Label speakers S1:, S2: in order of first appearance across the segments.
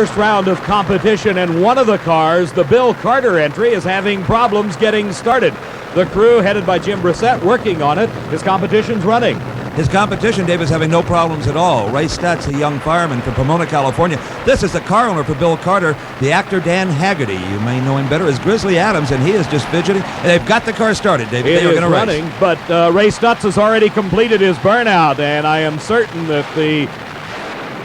S1: First round of competition, and one of the cars, the Bill Carter entry, is having problems getting started. The crew, headed by Jim Brissett, working on it. His competition's running.
S2: His competition, Dave, is having no problems at all. Ray Stutz, a young fireman from Pomona, California. This is the car owner for Bill Carter, the actor Dan Haggerty. You may know him better as Grizzly Adams, and he is just fidgeting. And they've got the car started, Dave. They are going to race.
S1: Running, but Ray Stutz has already completed his burnout, and I am certain that the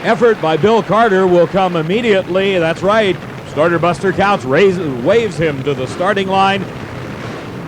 S1: effort by Bill Carter will come immediately. That's right. Starter Buster Couch waves him to the starting line,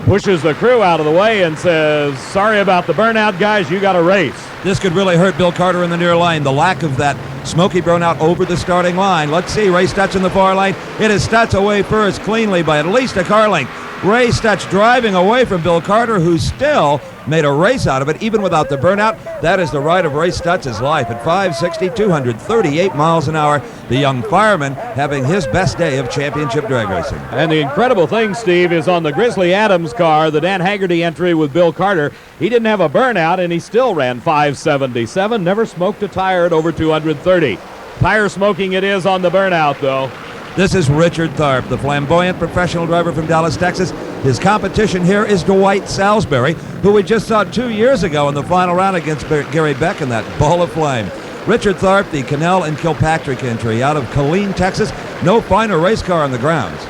S1: pushes the crew out of the way, and says, "Sorry about the burnout, guys. You got to race."
S2: This could really hurt Bill Carter in the near line. The lack of that smoky burnout over the starting line. Let's see. Ray Stutz in the far lane. It is Stutz away first, cleanly by at least a car length. Ray Stutz driving away from Bill Carter, who still made a race out of it, even without the burnout. That is the ride of Ray Stutz's life. At 560, 238 miles an hour, the young fireman having his best day of championship drag racing.
S1: And the incredible thing, Steve, is on the Grizzly Adams car, the Dan Haggerty entry with Bill Carter, he didn't have a burnout, and he still ran 577, never smoked a tire at over 230. Tire smoking it is on the burnout, though.
S2: This is Richard Tharp, the flamboyant professional driver from Dallas, Texas. His competition here is Dwight Salisbury, who we just saw 2 years ago in the final round against Gary Beck in that ball of flame. Richard Tharp, the Cannell and Kilpatrick entry out of Killeen, Texas. No finer race car on the grounds.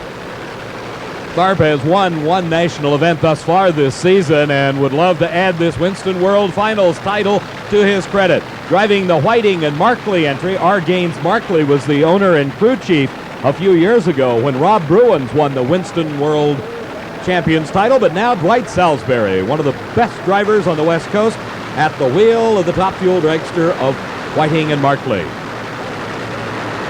S1: Tharp has won one national event thus far this season and would love to add this Winston World Finals title to his credit. Driving the Whiting and Markley entry, R. Gaines Markley was the owner and crew chief a few years ago when Rob Bruins won the Winston World Champions title, but now Dwight Salisbury, one of the best drivers on the West Coast, at the wheel of the top fuel dragster of Whiting and Markley.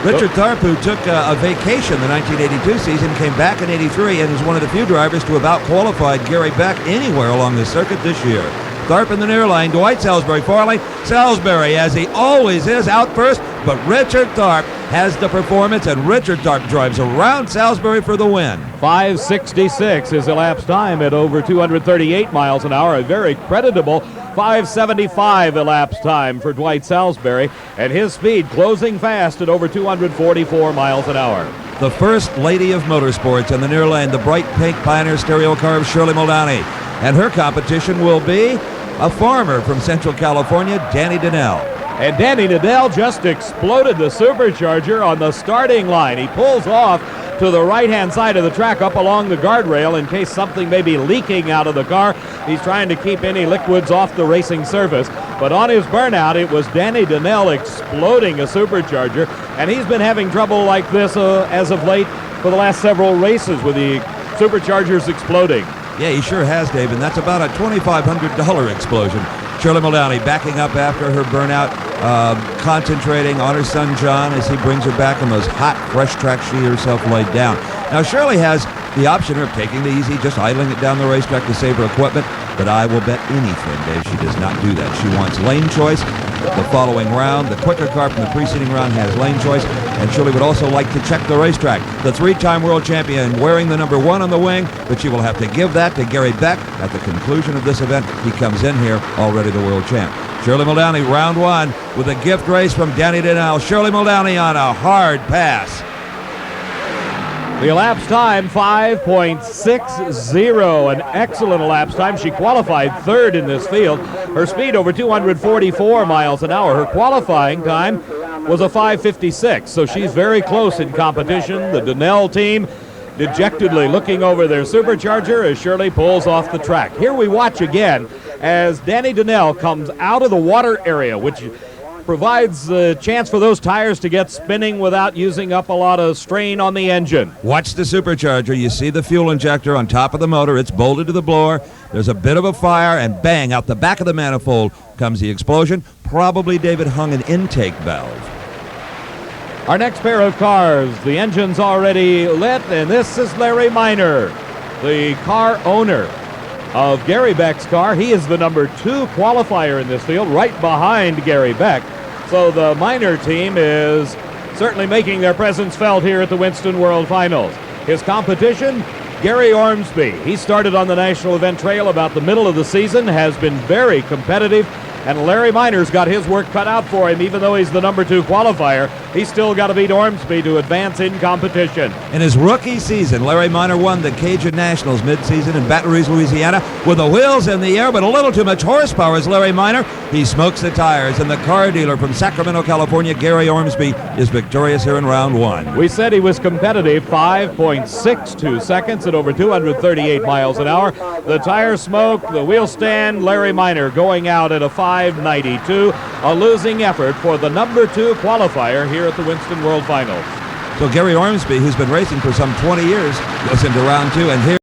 S2: Richard Tharp, who took a vacation the 1982 season, came back in '83 and is one of the few drivers to have out-qualified Gary Beck anywhere along the circuit this year. Tharp in the near lane, Dwight Salisbury far lane. Salisbury, as he always is, out first, but Richard Tharp has the performance, and Richard Tharp drives around Salisbury for the win.
S1: 5:66 is elapsed time at over 238 miles an hour, a very creditable 5:75 elapsed time for Dwight Salisbury, and his speed closing fast at over 244 miles an hour.
S2: The first lady of motorsports in the near lane, the bright pink Pioneer stereo car of Shirley Muldowney, and her competition will be a farmer from Central California, Danny Darnell.
S1: And Danny Darnell just exploded the supercharger on the starting line. He pulls off to the right-hand side of the track up along the guardrail in case something may be leaking out of the car. He's trying to keep any liquids off the racing surface. But on his burnout, it was Danny Darnell exploding a supercharger, and he's been having trouble like this as of late for the last several races with the superchargers exploding.
S2: Yeah, he sure has, Dave, and that's about a $2,500 explosion. Shirley Muldowney backing up after her burnout, concentrating on her son John as he brings her back on those hot, fresh tracks she herself laid down. Now, Shirley has the option of taking the easy, just idling it down the racetrack to save her equipment, but I will bet anything, Dave, she does not do that. She wants lane choice. The following round, the quicker car from the preceding round has lane choice, and Shirley would also like to check the racetrack. The three-time world champion wearing the number 1 on the wing, but she will have to give that to Gary Beck at the conclusion of this event. He comes in here already the world champ. Shirley Muldowney, round 1, with a gift race from Danny Darnell. Shirley Muldowney on a hard pass.
S1: The elapsed time, 5.60, an excellent elapsed time. She qualified third in this field. Her speed over 244 miles an hour. Her qualifying time was a 5:56, so she's very close in competition. The Darnell team dejectedly looking over their supercharger as Shirley pulls off the track. Here we watch again as Danny Darnell comes out of the water area, which provides a chance for those tires to get spinning without using up a lot of strain on the engine.
S2: Watch the supercharger. You see the fuel injector on top of the motor. It's bolted to the blower. There's a bit of a fire, and bang, out the back of the manifold comes the explosion. Probably, David, hung an intake valve.
S1: Our next pair of cars, the engine's already lit, and this is Larry Miner, the car owner of Gary Beck's car. He is the number 2 qualifier in this field, right behind Gary Beck. So the Miner team is certainly making their presence felt here at the Winston World Finals. His competition, Gary Ormsby. He started on the national event trail about the middle of the season, has been very competitive, And Larry Minor's got his work cut out for him. Even though he's the number 2 qualifier, he's still got to beat Ormsby to advance in competition.
S2: In his rookie season, Larry Minor won the Cajun Nationals mid-season in Baton Rouge, Louisiana, with the wheels in the air, but a little too much horsepower as Larry Minor. He smokes the tires, and the car dealer from Sacramento, California, Gary Ormsby, is victorious here in round 1.
S1: We said he was competitive, 5.62 seconds at over 238 miles an hour. The tire smoke, the wheel stand, Larry Minor going out at a 5.92, a losing effort for the number 2 qualifier here at the Winston World Finals.
S2: So Gary Ormsby, who's been racing for some 20 years, goes into round 2, and here